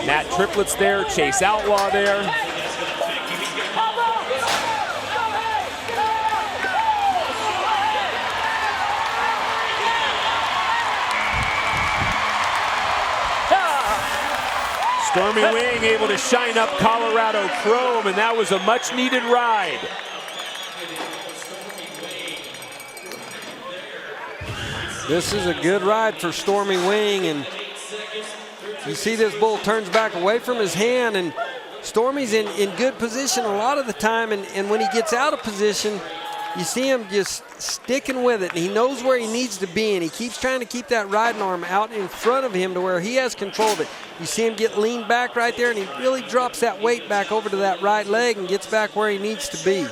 Matt Triplett's there, Chase Outlaw there. Stormy Wing able to shine up Colorado Chrome, and that was a much-needed ride. This is a good ride for Stormy Wing, and you see this bull turns back away from his hand, and Stormy's in good position a lot of the time, and when he gets out of position, you see him just sticking with it, and he knows where he needs to be, and he keeps trying to keep that riding arm out in front of him to where he has control of it. You see him get leaned back right there, and he really drops that weight back over to that right leg and gets back where he needs to be.